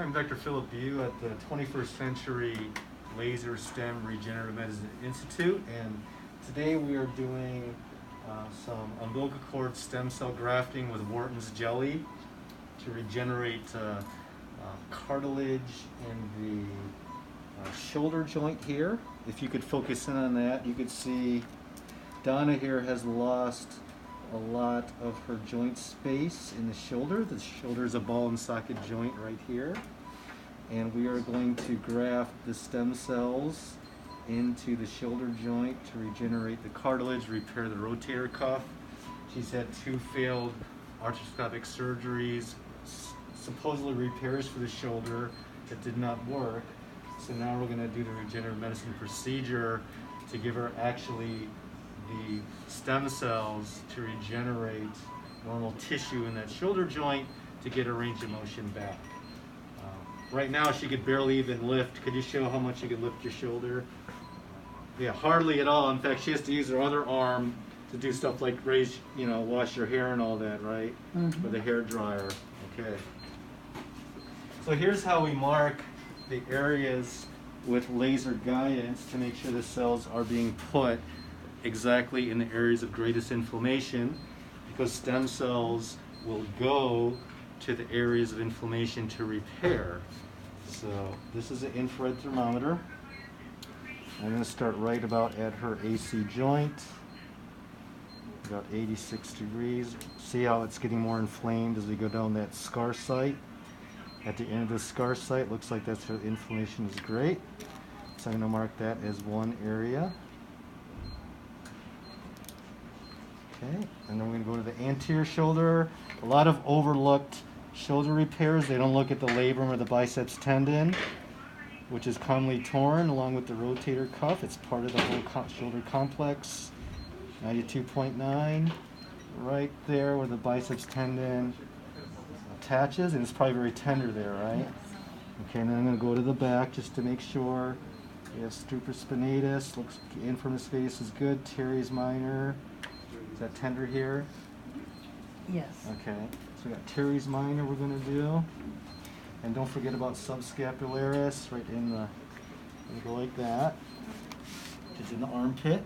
I'm Dr. Philip Bew at the 21st Century Laser STEM Regenerative Medicine Institute, and today we are doing some umbilical cord stem cell grafting with Wharton's jelly to regenerate cartilage in the shoulder joint here. If you could focus in on that, you could see Donna here has lost a lot of her joint space in the shoulder. The shoulder is a ball and socket joint right here. And we are going to graft the stem cells into the shoulder joint to regenerate the cartilage, repair the rotator cuff. She's had 2 failed arthroscopic surgeries, supposedly repairs for the shoulder that did not work. So now we're going to do the regenerative medicine procedure to give her actually the stem cells to regenerate normal tissue in that shoulder joint to get her range of motion back. Right now she could barely even lift. Could you show how much you could lift your shoulder? Yeah, hardly at all. In fact, she has to use her other arm to do stuff like raise, wash your hair and all that, right? Mm-hmm. With a hair dryer. Okay. So here's how we mark the areas with laser guidance to make sure the cells are being put exactly in the areas of greatest inflammation, because stem cells will go to the areas of inflammation to repair. So this is an infrared thermometer. I'm going to start right about at her AC joint, about 86 degrees. See how it's getting more inflamed as we go down that scar site. At the end of the scar site, looks like that's where the inflammation is great. So I'm going to mark that as one area. Okay, and then we're going to go to the anterior shoulder. A lot of overlooked shoulder repairs. They don't look at the labrum or the biceps tendon, which is commonly torn along with the rotator cuff. It's part of the whole shoulder complex. 92.9, right there where the biceps tendon attaches, and it's probably very tender there, right? Okay, and then I'm going to go to the back just to make sure. We have supraspinatus. Looks infirmis face is good. Teres minor. Is that tender here? Yes. Okay, so we got teres minor we're going to do. And don't forget about subscapularis right in the, go like that. It's in the armpit.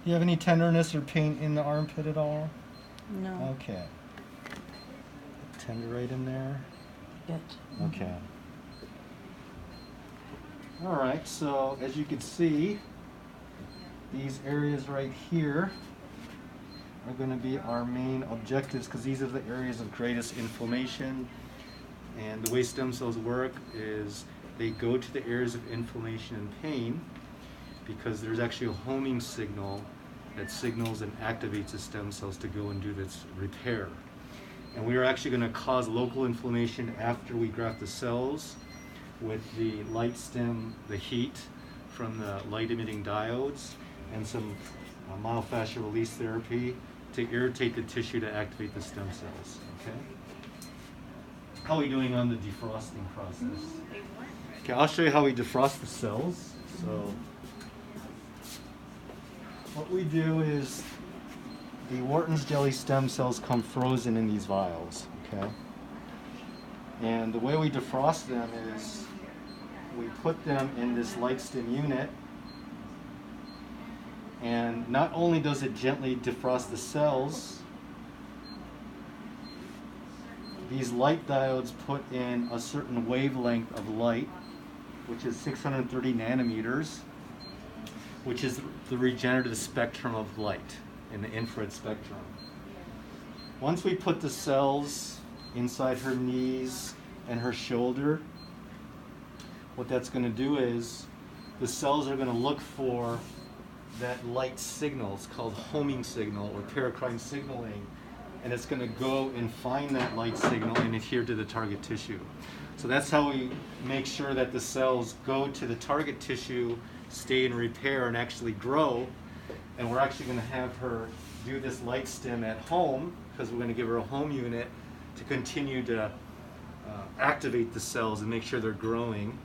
Do you have any tenderness or pain in the armpit at all? No. Okay. Tender right in there. Good. Okay. All right, so as you can see, these areas right here are going to be our main objectives, because these are the areas of greatest inflammation. And the way stem cells work is they go to the areas of inflammation and pain because there's actually a homing signal that signals and activates the stem cells to go and do this repair. And we are actually going to cause local inflammation after we graft the cells with the light stem, the heat from the light emitting diodes, and some myofascial release therapy to irritate the tissue to activate the stem cells. Okay. How are we doing on the defrosting process? Okay, I'll show you how we defrost the cells. So what we do is the Wharton's jelly stem cells come frozen in these vials. Okay. And the way we defrost them is we put them in this light stim unit. And not only does it gently defrost the cells, these light diodes put in a certain wavelength of light, which is 630 nanometers, which is the regenerative spectrum of light in the infrared spectrum. Once we put the cells inside her knees and her shoulder, what that's going to do is the cells are going to look for that light signal. It's called homing signal or paracrine signaling, and it's going to go and find that light signal and adhere to the target tissue. So that's how we make sure that the cells go to the target tissue, stay in repair, and actually grow. And we're actually going to have her do this light stim at home, because we're going to give her a home unit to continue to activate the cells and make sure they're growing.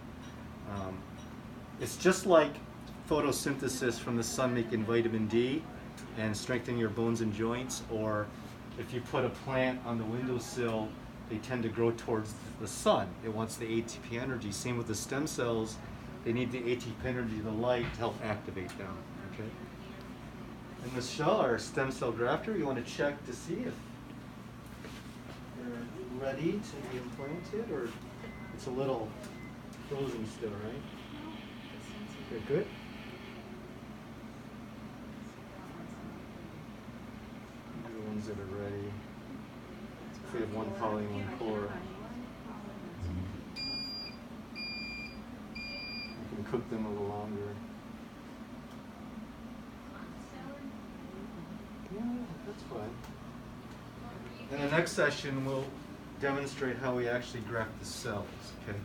It's just like photosynthesis from the sun making vitamin D and strengthening your bones and joints, or if you put a plant on the windowsill they tend to grow towards the sun. It wants the ATP energy. Same with the stem cells. They need the ATP energy, the light, to help activate them. Okay. And Michelle, our stem cell grafter, you want to check to see if they're ready to be implanted, or it's a little frozen still, right? Okay, good. The ones that are ready. If we have one poly, one core. You can cook them a little longer. Yeah, that's fine. In the next session, we'll demonstrate how we actually graft the cells, okay?